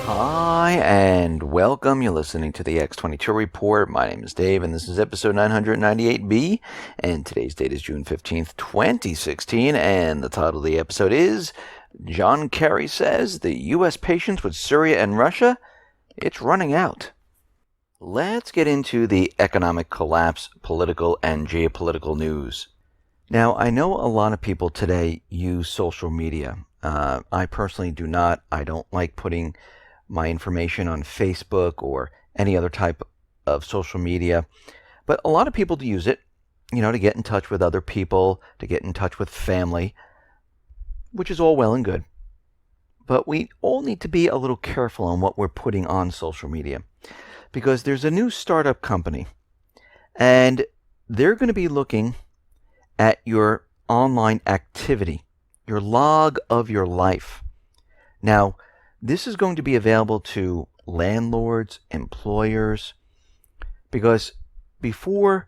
Hi, and welcome. You're listening to the X22 Report. My name is Dave, and this is episode 998B, and today's date is June 15th, 2016, and the title of the episode is John Kerry says the U.S. patience with Syria and Russia, it's running out. Let's get into the economic collapse, political, and geopolitical news. Now, I know a lot of people today use social media. I personally do not. I don't like putting my information on Facebook or any other type of social media. But a lot of people do use it, to get in touch with other people, to get in touch with family, which is all well and good. But we all need to be a little careful on what we're putting on social media, because there's a new startup company, and they're going to be looking at your online activity, your log of your life. Now, this is going to be available to landlords, employers, because before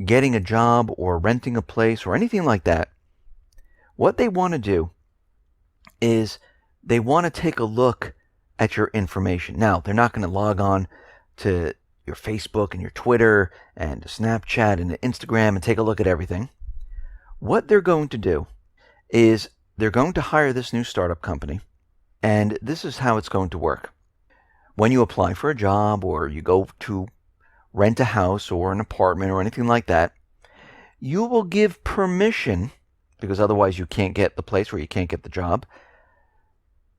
getting a job or renting a place or anything like that, what they want to do is they want to take a look at your information. Now, they're not going to log on to your Facebook and your Twitter and Snapchat and Instagram and take a look at everything. What they're going to do is they're going to hire this new startup company. And this is how it's going to work. When you apply for a job or you go to rent a house or an apartment or anything like that, you will give permission, because otherwise you can't get the place where you can't get the job,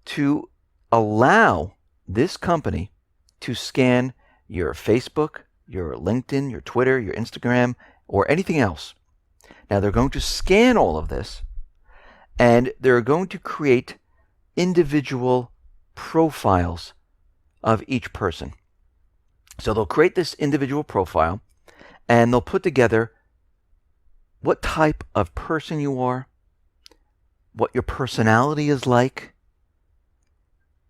to allow this company to scan your Facebook, your LinkedIn, your Twitter, your Instagram, or anything else. Now they're going to scan all of this, and they're going to create individual profiles of each person. So they'll create this individual profile, and they'll put together what type of person you are, what your personality is like,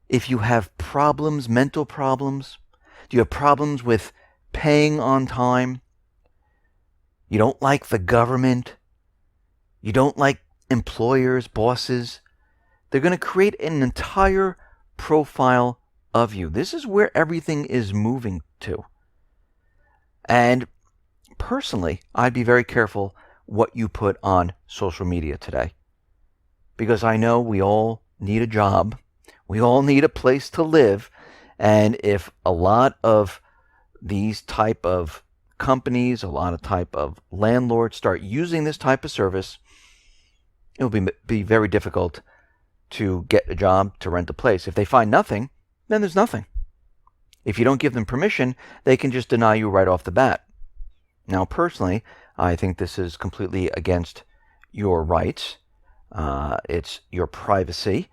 if you have problems, mental problems, do you have problems with paying on time, you don't like the government, you don't like employers, bosses. They're going to create an entire profile of you. This is where everything is moving to. And personally, I'd be very careful what you put on social media today, because I know we all need a job. We all need a place to live. And if a lot of these type of companies, a lot of type of landlords start using this type of service, it will be very difficult to get a job, to rent a place. If they find nothing, then there's nothing. If you don't give them permission, they can just deny you right off the bat. Now, personally, I think this is completely against your rights. It's your privacy,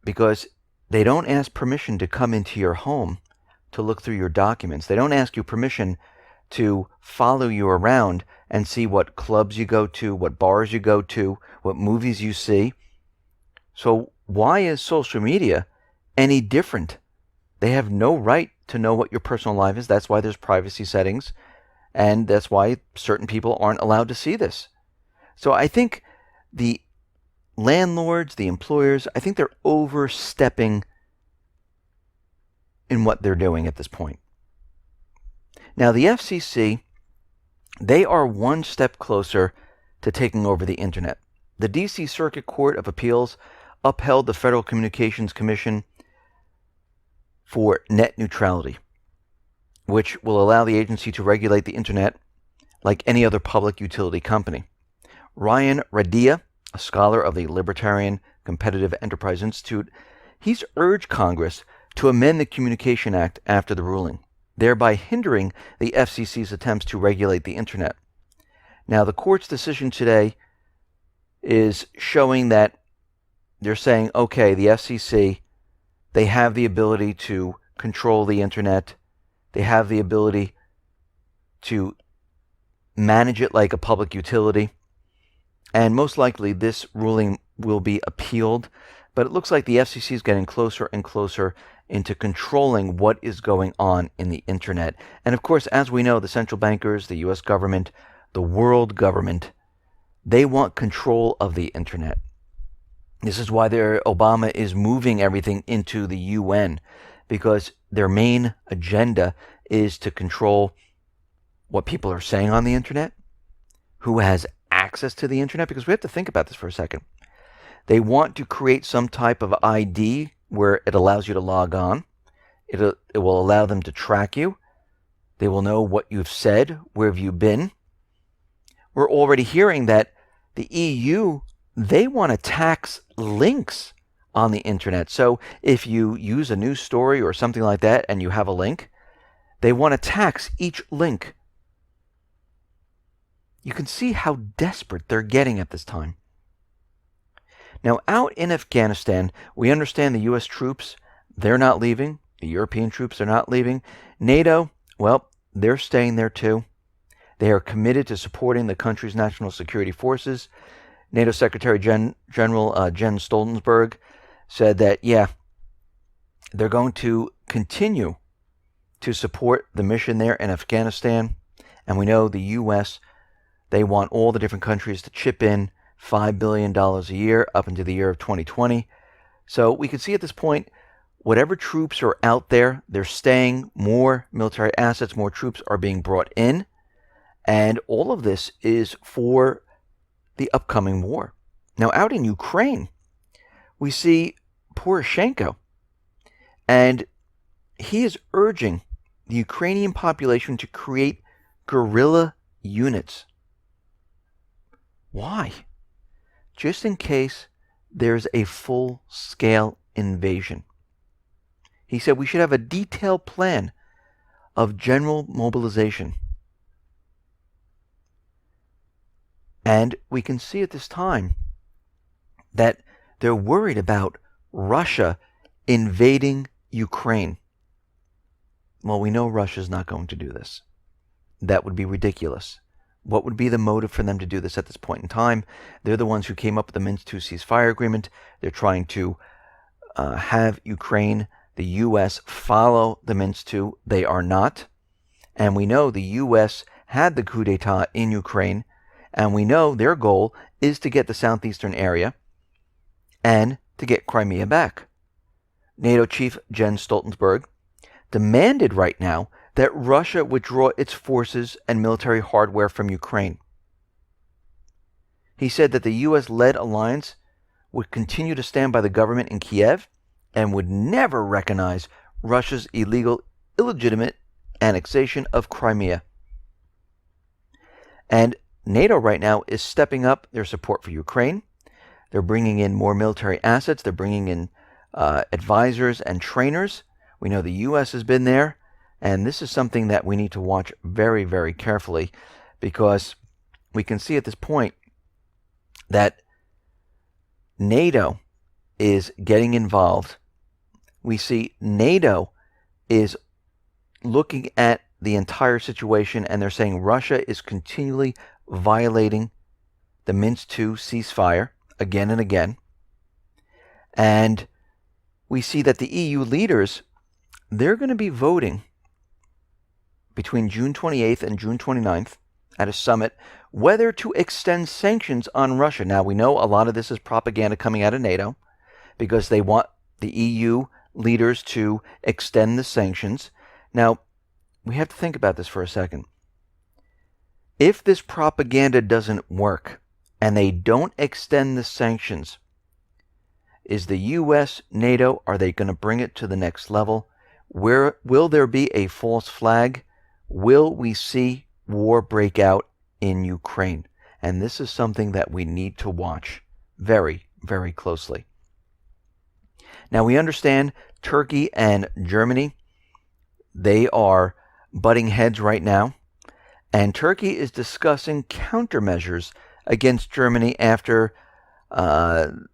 because they don't ask permission to come into your home to look through your documents. They don't ask you permission to follow you around and see what clubs you go to, what bars you go to, what movies you see. So why is social media any different? They have no right to know what your personal life is. That's why there's privacy settings, and that's why certain people aren't allowed to see this. So I think the landlords, the employers, I think they're overstepping in what they're doing at this point. Now, the FCC, they are one step closer to taking over the internet. The D.C. Circuit Court of Appeals upheld the Federal Communications Commission for net neutrality, which will allow the agency to regulate the internet like any other public utility company. Ryan Radia, a scholar of the Libertarian Competitive Enterprise Institute, he's urged Congress to amend the Communication Act after the ruling, thereby hindering the FCC's attempts to regulate the internet. Now, the court's decision today is showing that they're saying, okay, the FCC, they have the ability to control the internet. They have the ability to manage it like a public utility. And most likely this ruling will be appealed. But it looks like the FCC is getting closer and closer into controlling what is going on in the internet. And of course, as we know, the central bankers, the U.S. government, the world government, they want control of the internet. This is why Obama is moving everything into the UN, because their main agenda is to control what people are saying on the internet, who has access to the internet, because we have to think about this for a second. They want to create some type of ID where it allows you to log on. It will allow them to track you. They will know what you've said, where have you been. We're already hearing that the EU, they want to tax links on the internet. So if you use a news story or something like that and you have a link, they want to tax each link. You can see how desperate they're getting at this time. Now, out in Afghanistan, we understand the U.S. troops, they're not leaving. The European troops are not leaving. NATO, well, they're staying there too. They are committed to supporting the country's national security forces. NATO Secretary General Jens Stoltenberg said that, yeah, they're going to continue to support the mission there in Afghanistan. And we know the U.S., they want all the different countries to chip in $5 billion a year up into the year of 2020. So we can see at this point, whatever troops are out there, they're staying. More military assets, more troops are being brought in. And all of this is for the upcoming war. Now, out in Ukraine, we see Poroshenko, and he is urging the Ukrainian population to create guerrilla units. Why? Just in case there's a full-scale invasion. He said we should have a detailed plan of general mobilization. And we can see at this time that they're worried about Russia invading Ukraine. Well, we know Russia's not going to do this. That would be ridiculous. What would be the motive for them to do this at this point in time? They're the ones who came up with the Minsk II ceasefire agreement. They're trying to have Ukraine, the U.S., follow the Minsk II. They are not. And we know the U.S. had the coup d'etat in Ukraine. And we know their goal is to get the southeastern area and to get Crimea back. NATO chief Jens Stoltenberg demanded right now that Russia withdraw its forces and military hardware from Ukraine. He said that the U.S.-led alliance would continue to stand by the government in Kiev and would never recognize Russia's illegitimate annexation of Crimea. And NATO right now is stepping up their support for Ukraine. They're bringing in more military assets. They're bringing in advisors and trainers. We know the U.S. has been there. And this is something that we need to watch very, very carefully, because we can see at this point that NATO is getting involved. We see NATO is looking at the entire situation, and they're saying Russia is continually violating the Minsk II ceasefire again and again. And we see that the EU leaders, they're going to be voting between June 28th and June 29th at a summit whether to extend sanctions on Russia. Now, we know a lot of this is propaganda coming out of NATO because they want the EU leaders to extend the sanctions. Now, we have to think about this for a second. If this propaganda doesn't work and they don't extend the sanctions, is the U.S., NATO, are they going to bring it to the next level? Where will there be a false flag? Will we see war break out in Ukraine? And this is something that we need to watch very, very closely. Now, we understand Turkey and Germany, they are butting heads right now. And Turkey is discussing countermeasures against Germany after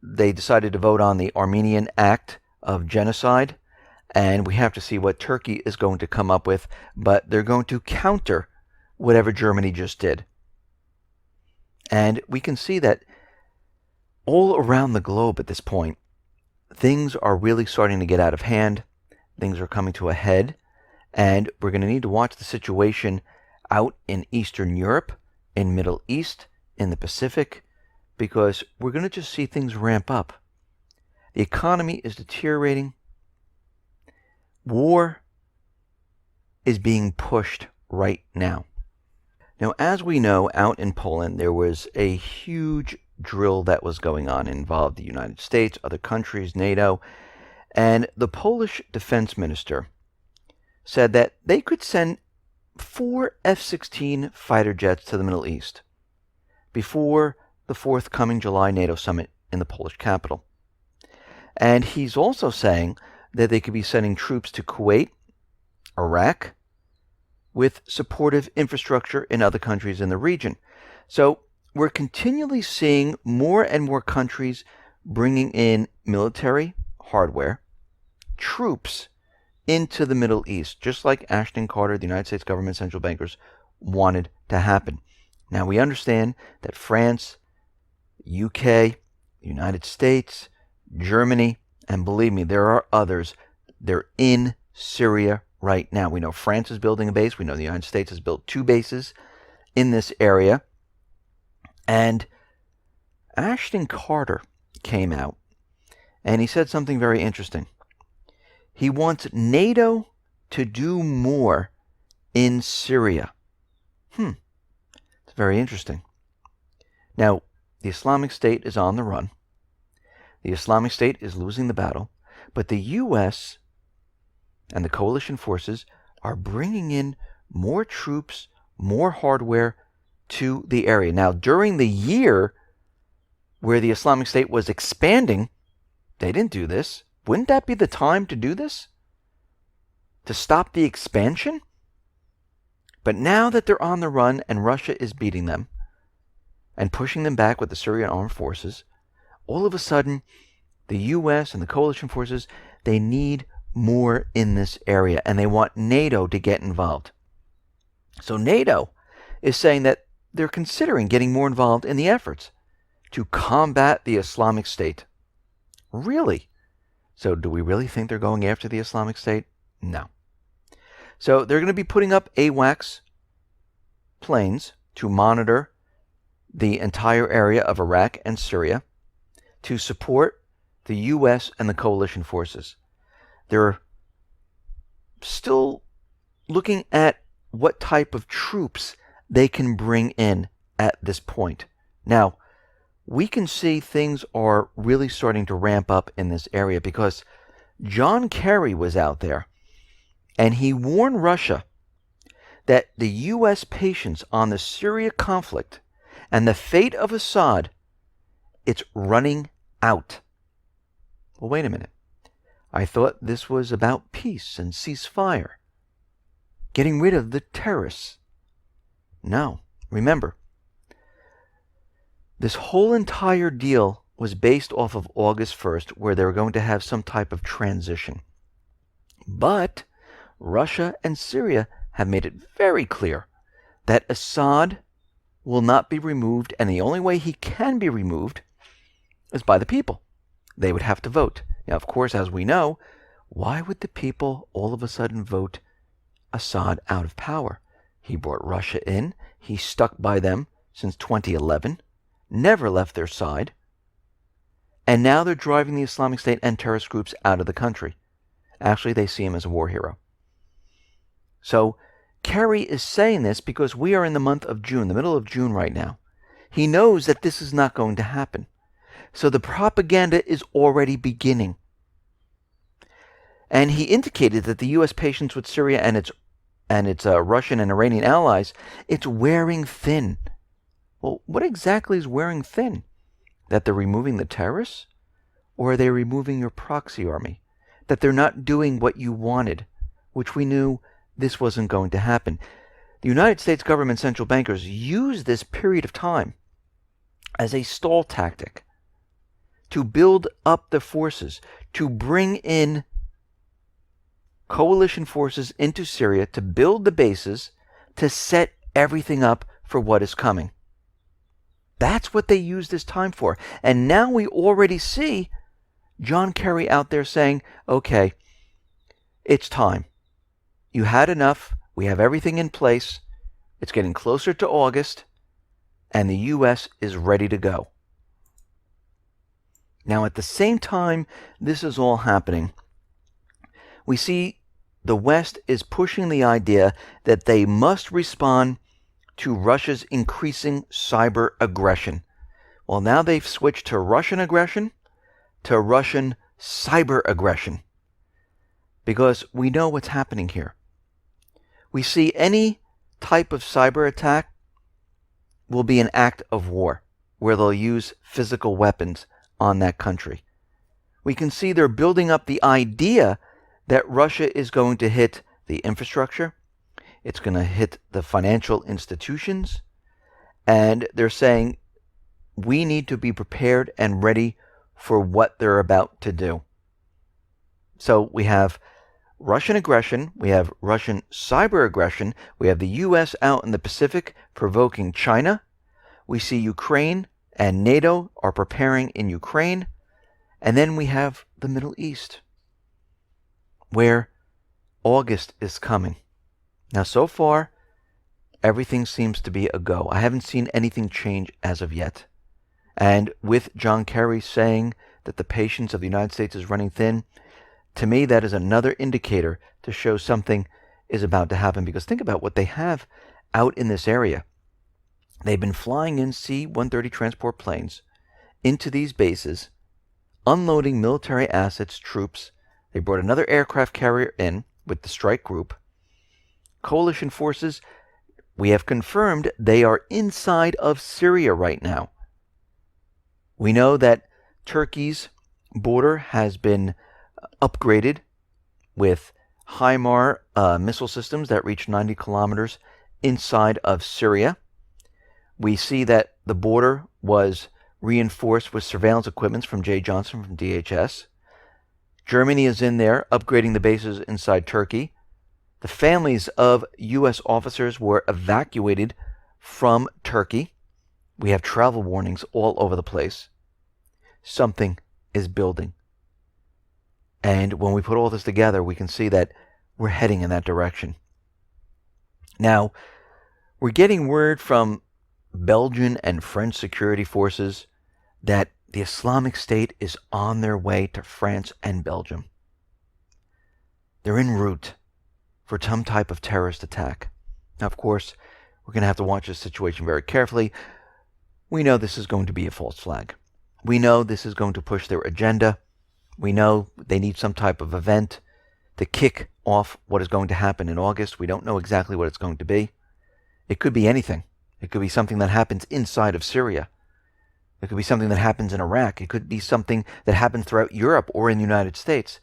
they decided to vote on the Armenian Act of Genocide. And we have to see what Turkey is going to come up with, but they're going to counter whatever Germany just did. And we can see that all around the globe at this point, things are really starting to get out of hand. Things are coming to a head, and we're going to need to watch the situation out in Eastern Europe, in Middle East, in the Pacific, because we're going to just see things ramp up. The economy is deteriorating. War is being pushed right now. Now, as we know, out in Poland, there was a huge drill that was going on. It involved the United States, other countries, NATO, and the Polish defense minister said that they could send 4 F-16 fighter jets to the Middle East before the forthcoming July NATO summit in the Polish capital. And he's also saying that they could be sending troops to Kuwait, Iraq, with supportive infrastructure in other countries in the region. So we're continually seeing more and more countries bringing in military hardware, troops into the Middle East, just like Ashton Carter, the United States government central bankers, wanted to happen. Now we understand that France, UK, United States, Germany, and believe me, there are others, they're in Syria right now. We know France is building a base. We know the United States has built 2 bases in this area. And Ashton Carter came out and he said something very interesting. He wants NATO to do more in Syria. It's very interesting. Now, the Islamic State is on the run. The Islamic State is losing the battle, but the U.S. and the coalition forces are bringing in more troops, more hardware to the area. Now, during the year where the Islamic State was expanding, they didn't do this. Wouldn't that be the time to do this? To stop the expansion? But now that they're on the run and Russia is beating them and pushing them back with the Syrian armed forces, all of a sudden, the U.S. and the coalition forces, they need more in this area, and they want NATO to get involved. So NATO is saying that they're considering getting more involved in the efforts to combat the Islamic State. Really? So do we really think they're going after the Islamic State? No. So they're going to be putting up AWACS planes to monitor the entire area of Iraq and Syria to support the U.S. and the coalition forces. They're still looking at what type of troops they can bring in at this point. Now, we can see things are really starting to ramp up in this area because John Kerry was out there and he warned Russia that the U.S. patience on the Syria conflict and the fate of Assad, it's running out. Well, wait a minute. I thought this was about peace and ceasefire, getting rid of the terrorists. No, remember, this whole entire deal was based off of August 1st, where they were going to have some type of transition. But Russia and Syria have made it very clear that Assad will not be removed, and the only way he can be removed is by the people. They would have to vote. Now, of course, as we know, why would the people all of a sudden vote Assad out of power? He brought Russia in. He stuck by them since 2011, never left their side, and now they're driving the Islamic State and terrorist groups out of the country. Actually, they see him as a war hero. So Kerry is saying this because we are in the month of June, the middle of June right now. He knows that this is not going to happen. So the propaganda is already beginning. And he indicated that the U.S. patience with Syria and its Russian and Iranian allies, it's wearing thin. Well, what exactly is wearing thin? That they're removing the terrorists? Or are they removing your proxy army? That they're not doing what you wanted, which we knew this wasn't going to happen. The United States government central bankers used this period of time as a stall tactic to build up the forces, to bring in coalition forces into Syria, to build the bases, to set everything up for what is coming. That's what they used this time for. And now we already see John Kerry out there saying, okay, it's time. You had enough. We have everything in place. It's getting closer to August, and the U.S. is ready to go. Now, at the same time this is all happening, we see the West is pushing the idea that they must respond to Russia's increasing cyber aggression. Well, now they've switched to Russian aggression to Russian cyber aggression, because we know what's happening here. We see any type of cyber attack will be an act of war, where they'll use physical weapons on that country. We can see they're building up the idea that Russia is going to hit the infrastructure, it's going to hit the financial institutions, and they're saying we need to be prepared and ready for what they're about to do. So we have Russian aggression, we have Russian cyber aggression, we have the U.S. out in the Pacific provoking China, we see Ukraine and NATO are preparing in Ukraine, and then we have the Middle East, where August is coming. Now, so far, everything seems to be a go. I haven't seen anything change as of yet. And with John Kerry saying that the patience of the United States is running thin, to me that is another indicator to show something is about to happen. Because think about what they have out in this area. They've been flying in C-130 transport planes into these bases, unloading military assets, troops. They brought another aircraft carrier in with the strike group. Coalition forces, we have confirmed they are inside of Syria right now. We know that Turkey's border has been upgraded with HIMAR missile systems that reach 90 kilometers inside of Syria. We see that the border was reinforced with surveillance equipment from J. Johnson from DHS. Germany is in there upgrading the bases inside Turkey. The families of U.S. officers were evacuated from Turkey. We have travel warnings all over the place. Something is building. And when we put all this together, we can see that we're heading in that direction. Now, we're getting word from Belgian and French security forces that the Islamic State is on their way to France and Belgium. They're en route for some type of terrorist attack. Now, of course, we're going to have to watch this situation very carefully. We know this is going to be a false flag. We know this is going to push their agenda. We know they need some type of event to kick off what is going to happen in August. We don't know exactly what it's going to be. It could be anything. It could be something that happens inside of Syria. It could be something that happens in Iraq. It could be something that happens throughout Europe or in the United States.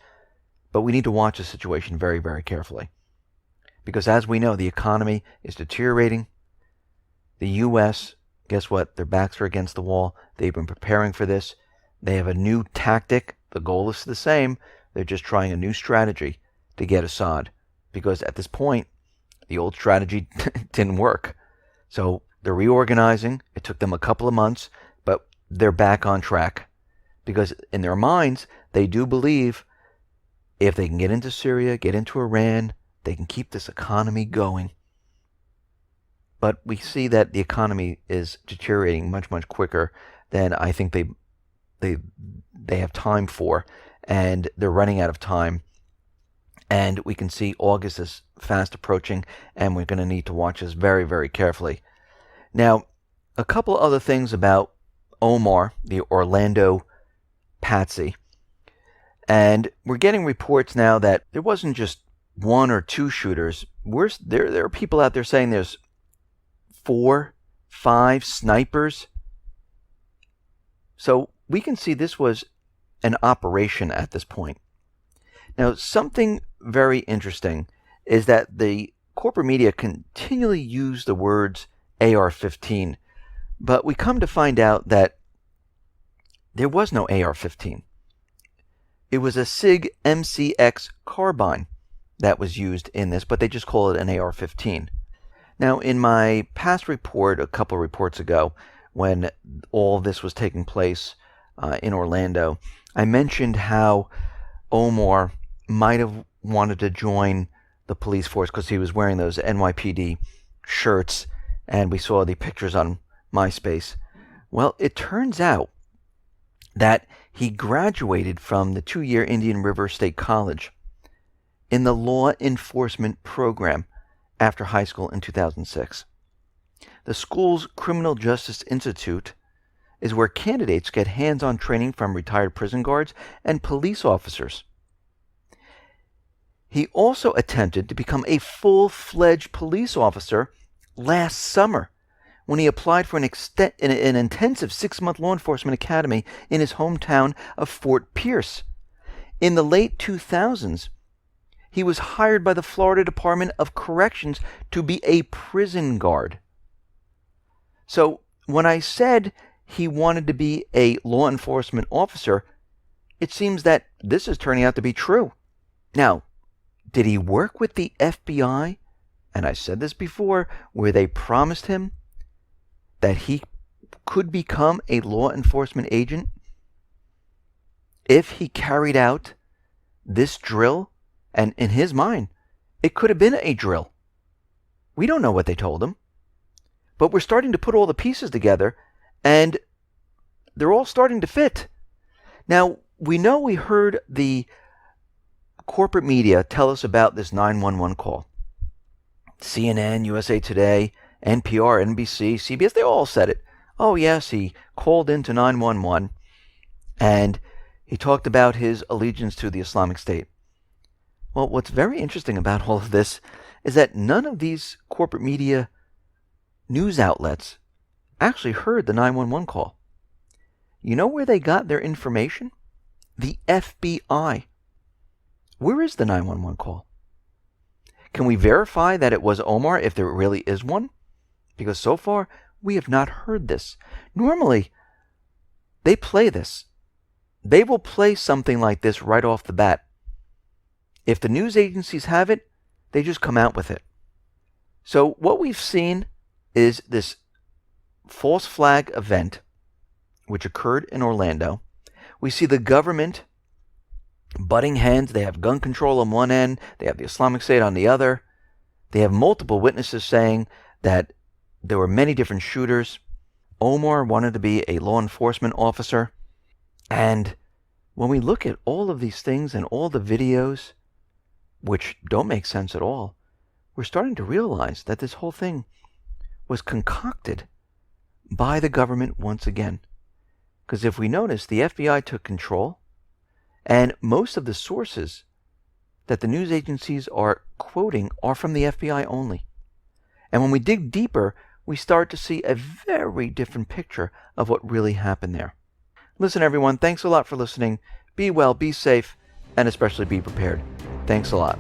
But we need to watch the situation very, very carefully. Because as we know, the economy is deteriorating. The U.S., guess what? Their backs are against the wall. They've been preparing for this. They have a new tactic. The goal is the same. They're just trying a new strategy to get Assad. Because at this point, the old strategy didn't work. So they're reorganizing. It took them a couple of months, but they're back on track. Because in their minds, they do believe if they can get into Syria, get into Iran, they can keep this economy going. But we see that the economy is deteriorating much, much quicker than I think they have time for. And they're running out of time. And we can see August is fast approaching, and we're going to need to watch this very, very carefully. Now, a couple other things about Omar, the Orlando patsy. And we're getting reports now that there wasn't just one or two shooters. There are people out there saying there's 4, 5 snipers. So we can see this was an operation at this point. Now, something very interesting is that the corporate media continually use the words AR-15, but we come to find out that there was no AR-15. It was a SIG MCX carbine that was used in this, but they just call it an AR-15. Now, in my past report, a couple reports ago, when all this was taking place in Orlando, I mentioned how Omar might have wanted to join the police force because he was wearing those NYPD shirts, and we saw the pictures on MySpace. Well, it turns out that He graduated from the 2-year Indian River State College in the law enforcement program after high school in 2006. The school's Criminal Justice Institute is where candidates get hands-on training from retired prison guards and police officers. He also attempted to become a full-fledged police officer last summer when he applied for an intensive 6-month law enforcement academy in his hometown of Fort Pierce. In the late 2000s, he was hired by the Florida Department of Corrections to be a prison guard. So when I said he wanted to be a law enforcement officer, it seems that this is turning out to be true. Now, did he work with the FBI? And I said this before, where they promised him that he could become a law enforcement agent if he carried out this drill. And in his mind, it could have been a drill. We don't know what they told him. But we're starting to put all the pieces together, and they're all starting to fit. Now, we heard the corporate media tell us about this 911 call. CNN, USA Today, NPR, NBC, CBS, they all said it. Oh, yes, he called into 911, and he talked about his allegiance to the Islamic State. Well, what's very interesting about all of this is that none of these corporate media news outlets actually heard the 911 call. You know where they got their information? The FBI. Where is the 911 call? Can we verify that it was Omar if there really is one? Because so far, we have not heard this. Normally, they play this. They will play something like this right off the bat. If the news agencies have it, they just come out with it. So what we've seen is this false flag event, which occurred in Orlando. We see the government butting heads. They have gun control on one end. They have the Islamic State on the other. They have multiple witnesses saying that there were many different shooters. Omar wanted to be a law enforcement officer. And when we look at all of these things and all the videos, which don't make sense at all, we're starting to realize that this whole thing was concocted by the government once again. Because if we notice, the FBI took control, and most of the sources that the news agencies are quoting are from the FBI only. And when we dig deeper, we start to see a very different picture of what really happened there. Listen, everyone, thanks a lot for listening. Be well, be safe, and especially be prepared. Thanks a lot.